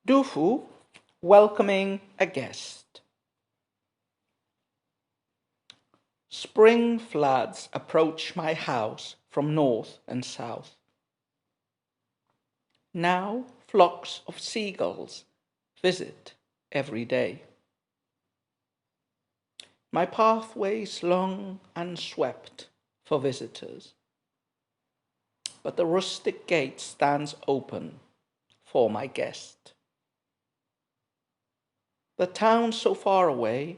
Dufu welcoming a guest. Spring floods approach my house from north and south. Now flocks of seagulls visit every day. My pathway's long unswept for visitors, but the rustic gate stands open for my guest. The town so far away,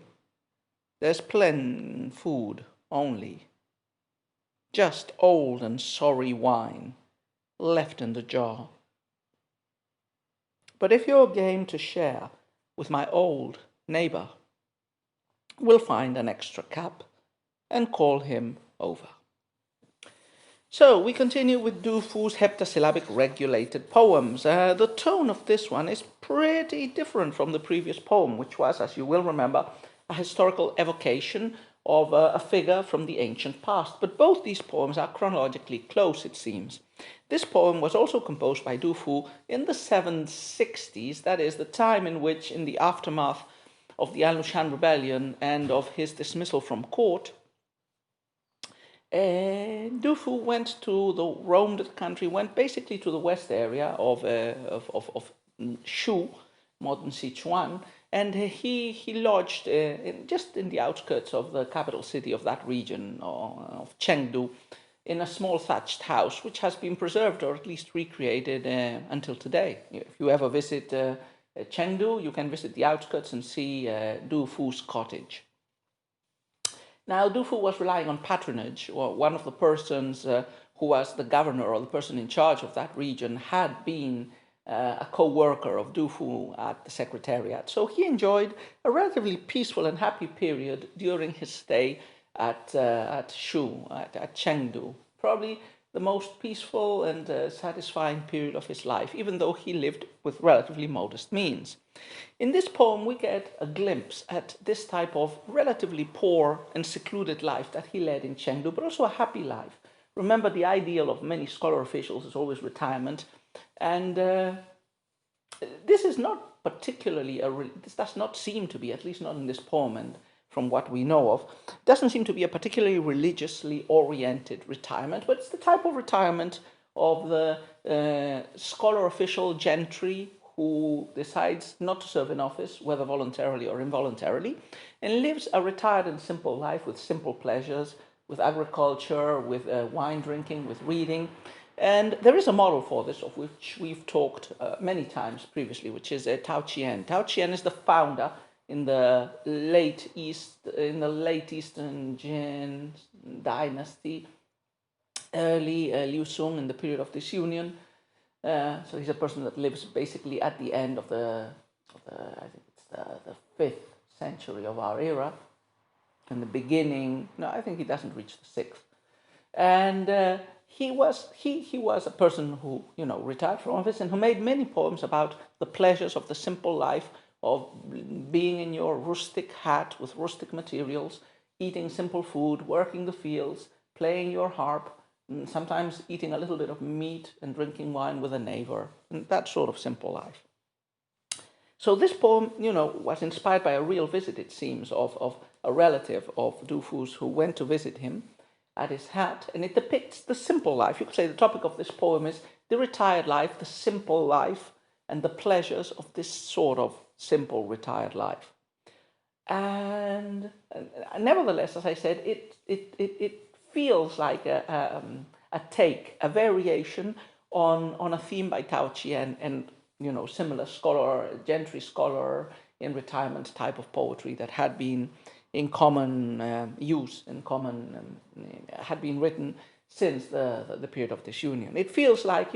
there's plain food only, just old and sorry wine left in the jar. But if you're game to share with my old neighbor, we'll find an extra cup and call him over. So we continue with Du Fu's heptasyllabic regulated poems. The tone of this one is pretty different from the previous poem, which was, as you will remember, a historical evocation of a figure from the ancient past. But both these poems are chronologically close, it seems. This poem was also composed by Du Fu in the 760s, that is, the time in which, in the aftermath of the Al Nushan rebellion and of his dismissal from court, Du Fu roamed the country, went basically to the west area of Shu, modern Sichuan, and he lodged just in the outskirts of the capital city of that region, of Chengdu, in a small thatched house, which has been preserved or at least recreated until today. If you ever visit Chengdu, you can visit the outskirts and see Du Fu's cottage. Now, Du Fu was relying on patronage, or one of the persons who was the governor or the person in charge of that region had been a co-worker of Du Fu at the secretariat. So he enjoyed a relatively peaceful and happy period during his stay at Shu, at Chengdu. Probably the most peaceful and satisfying period of his life, even though he lived with relatively modest means. In this poem, we get a glimpse at this type of relatively poor and secluded life that he led in Chengdu, but also a happy life. Remember, the ideal of many scholar officials is always retirement, and this is not particularly this does not seem to be, at least not in this poem and from what we know of, doesn't seem to be a particularly religiously oriented retirement, but it's the type of retirement of the scholar official gentry who decides not to serve in office, whether voluntarily or involuntarily, and lives a retired and simple life with simple pleasures, with agriculture, with wine drinking, with reading. And there is a model for this, of which we've talked many times previously, which is Tao Qian. Tao Qian is the founder in the late Eastern Jin dynasty, early Liu Song in the period of disunion. So he's a person that lives basically at the end of I think it's the 5th century of our era. In the beginning, no, I think he doesn't reach the 6th. And he was a person who, retired from office and who made many poems about the pleasures of the simple life, of being in your rustic hut with rustic materials, eating simple food, working the fields, playing your harp, and sometimes eating a little bit of meat and drinking wine with a neighbor, and that sort of simple life. So this poem, was inspired by a real visit, it seems, of a relative of Du Fu's who went to visit him at his hut, and it depicts the simple life. You could say the topic of this poem is the retired life, the simple life, and the pleasures of this sort of simple retired life. And nevertheless, as I said, it feels like a variation on a theme by Tao Qian and similar gentry scholar in retirement type of poetry that had been in common use, had been written since the period of disunion. It feels like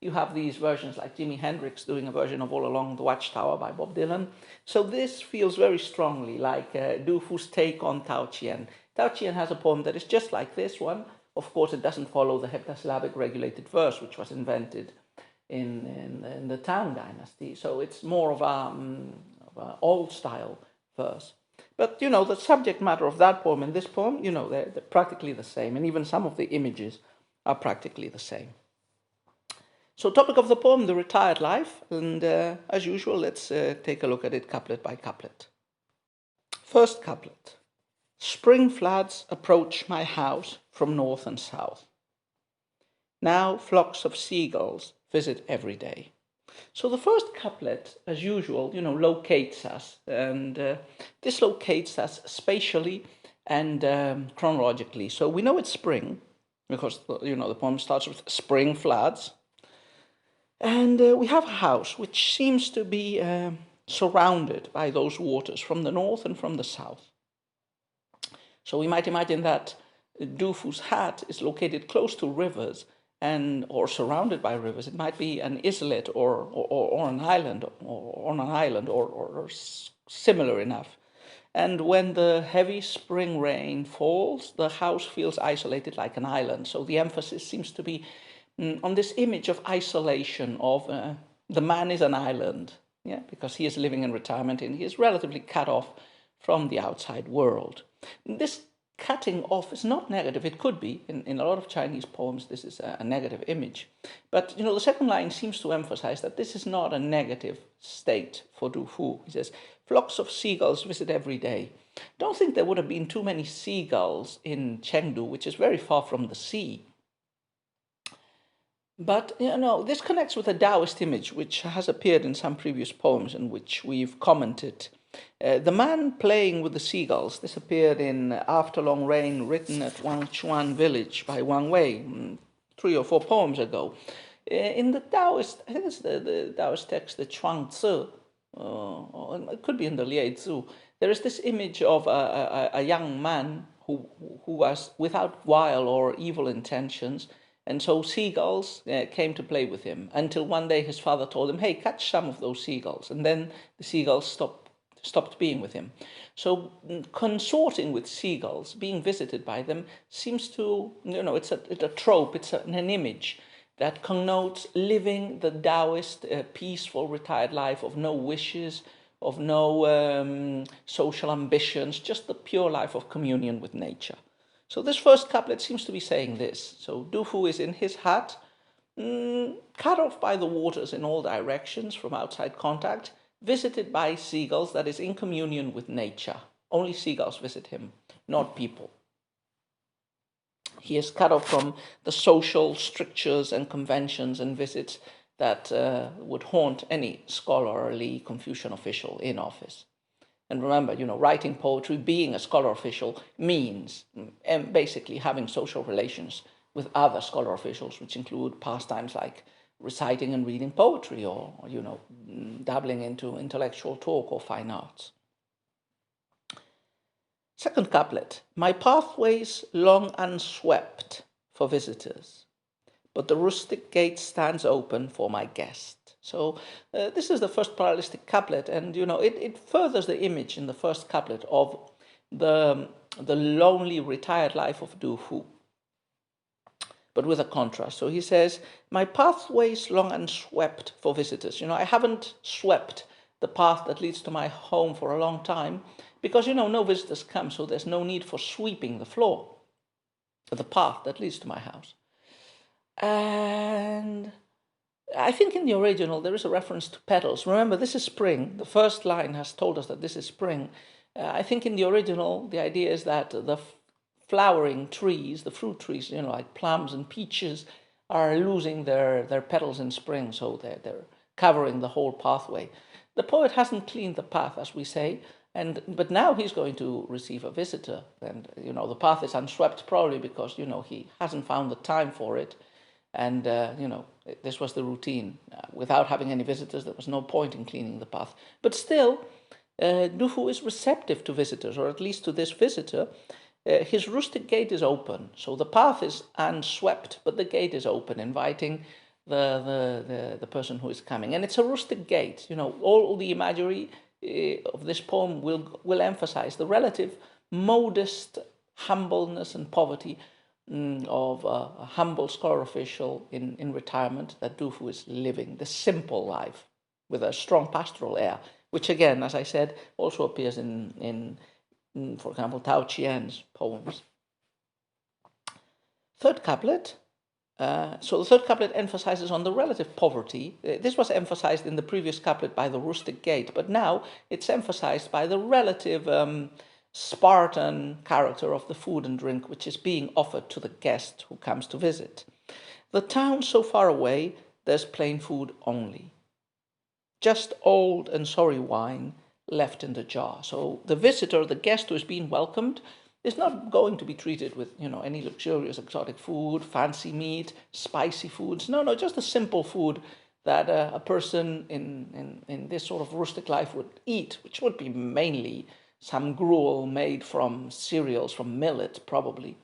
you have these versions like Jimi Hendrix doing a version of All Along the Watchtower by Bob Dylan. So this feels very strongly like Du Fu's take on Tao Qian. Tao Qian has a poem that is just like this one. Of course, it doesn't follow the heptasyllabic regulated verse, which was invented in the Tang dynasty. So it's more of an old style verse. But, the subject matter of that poem and this poem, they're practically the same. And even some of the images are practically the same. So, topic of the poem, the retired life, and as usual, let's take a look at it couplet by couplet. First couplet. Spring floods approach my house from north and south. Now flocks of seagulls visit every day. So the first couplet, as usual, locates us, and this locates us spatially and chronologically. So we know it's spring, because the poem starts with spring floods, and we have a house which seems to be surrounded by those waters from the north and from the south. So we might imagine that Du Fu's hat is located close to rivers or surrounded by rivers. It might be an islet or an island or similar enough. And when the heavy spring rain falls, the house feels isolated like an island. So the emphasis seems to be on this image of isolation, of the man is an island, because he is living in retirement and he is relatively cut off from the outside world. This cutting off is not negative. It could be. In a lot of Chinese poems, this is a negative image. But, the second line seems to emphasize that this is not a negative state for Du Fu. He says, flocks of seagulls visit every day. Don't think there would have been too many seagulls in Chengdu, which is very far from the sea. But, this connects with a Taoist image, which has appeared in some previous poems and which we've commented. The man playing with the seagulls, this appeared in After Long Rain, written at Wangchuan village by Wang Wei 3 or 4 poems ago. In the Taoist, I think it's the Taoist text, the Chuang Tzu, or it could be in the Liezi, there is this image of a young man who was without vile or evil intentions, and so seagulls came to play with him, until one day his father told him, hey, catch some of those seagulls, and then the seagulls stopped being with him. So consorting with seagulls, being visited by them, seems to, it's a trope, it's an image that connotes living the Taoist peaceful retired life of no wishes, of no social ambitions, just the pure life of communion with nature. So this first couplet seems to be saying this. So Du Fu is in his hut, cut off by the waters in all directions from outside contact, visited by seagulls, that is in communion with nature. Only seagulls visit him, not people. He is cut off from the social strictures and conventions and visits that would haunt any scholarly Confucian official in office. And remember, writing poetry, being a scholar official, means basically having social relations with other scholar officials, which include pastimes like reciting and reading poetry or dabbling into intellectual talk or fine arts. Second couplet. My pathways long unswept for visitors, but the rustic gate stands open for my guest. So this is the first parallelistic couplet, and it furthers the image in the first couplet of the lonely retired life of Du Fu, but with a contrast. So he says, my pathways long unswept for visitors. I haven't swept the path that leads to my home for a long time, because no visitors come, so there's no need for sweeping the floor, the path that leads to my house. And I think in the original there is a reference to petals. Remember, this is spring. The first line has told us that this is spring. I think in the original the idea is that the flowering trees, the fruit trees, like plums and peaches, are losing their petals in spring, so they're covering the whole pathway. The poet hasn't cleaned the path, as we say, but now he's going to receive a visitor, and the path is unswept probably because he hasn't found the time for it. And, this was the routine. Without having any visitors, there was no point in cleaning the path. But still, Du Fu is receptive to visitors, or at least to this visitor. His rustic gate is open. So the path is unswept, but the gate is open, inviting the person who is coming. And it's a rustic gate. All the imagery of this poem will emphasize the relative modest humbleness and poverty of a humble scholar official in retirement that Du Fu is living, the simple life with a strong pastoral air, which again, as I said, also appears in for example, Tao Chien's poems. Third couplet, So the third couplet emphasizes on the relative poverty. This was emphasized in the previous couplet by the rustic gait, but now it's emphasized by the relative Spartan character of the food and drink which is being offered to the guest who comes to visit. The town so far away, there's plain food only. Just old and sorry wine left in the jar. So the visitor, the guest who is being welcomed, is not going to be treated with, any luxurious exotic food, fancy meat, spicy foods. No, just a simple food that a person in this sort of rustic life would eat, which would be mainly some gruel made from cereals, from millet probably,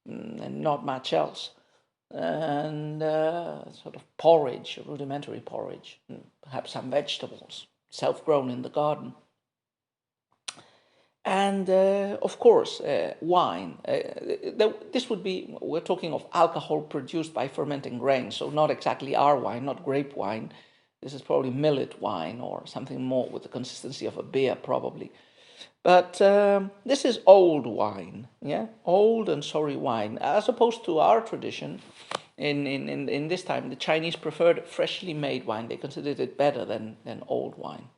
and not much else. And sort of porridge, rudimentary porridge, and perhaps some vegetables, self-grown in the garden. And of course, wine. This would be, we're talking of alcohol produced by fermenting grains, so not exactly our wine, not grape wine. This is probably millet wine or something more with the consistency of a beer, probably. But this is old wine, yeah, old and sorry wine, as opposed to our tradition. In this time, the Chinese preferred freshly made wine. They considered it better than old wine,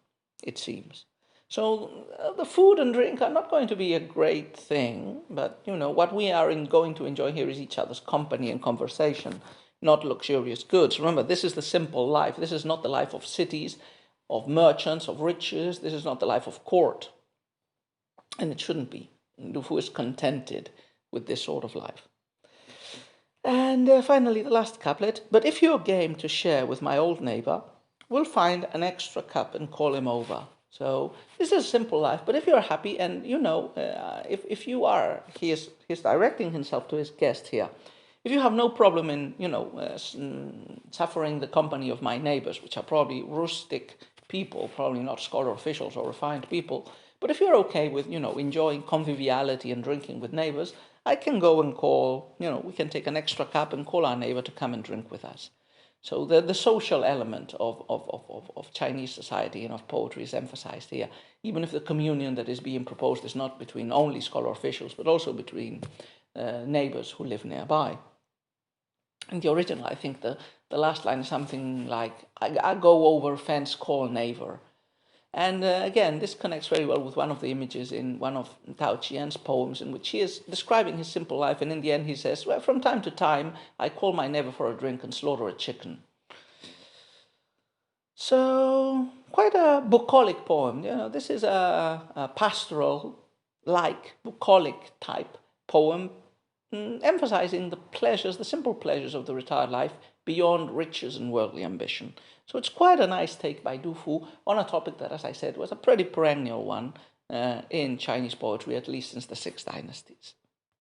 it seems. So the food and drink are not going to be a great thing, but what we are going to enjoy here is each other's company and conversation, not luxurious goods. Remember, this is the simple life. This is not the life of cities, of merchants, of riches. This is not the life of court. And it shouldn't be. Du Fu is contented with this sort of life. And finally, the last couplet. But if you're game to share with my old neighbor, we'll find an extra cup and call him over. So this is a simple life. But if you're happy, and if you are, he is directing himself to his guest here. If you have no problem in, suffering the company of my neighbors, which are probably rustic people, probably not scholar officials or refined people, but if you're okay with, enjoying conviviality and drinking with neighbors, I can go and call, we can take an extra cup and call our neighbor to come and drink with us. So the social element of Chinese society and of poetry is emphasized here, even if the communion that is being proposed is not between only scholar officials, but also between neighbors who live nearby. In the original, I think the last line is something like, I go over fence, call neighbor. And again, this connects very well with one of the images in one of Tao Chian's poems, in which he is describing his simple life, and in the end he says, well, from time to time, I call my neighbor for a drink and slaughter a chicken. So, quite a bucolic poem. This is a pastoral-like, bucolic type poem, emphasizing the pleasures, the simple pleasures of the retired life beyond riches and worldly ambition. So it's quite a nice take by Du Fu on a topic that, as I said, was a pretty perennial one in Chinese poetry, at least since the 6 dynasties.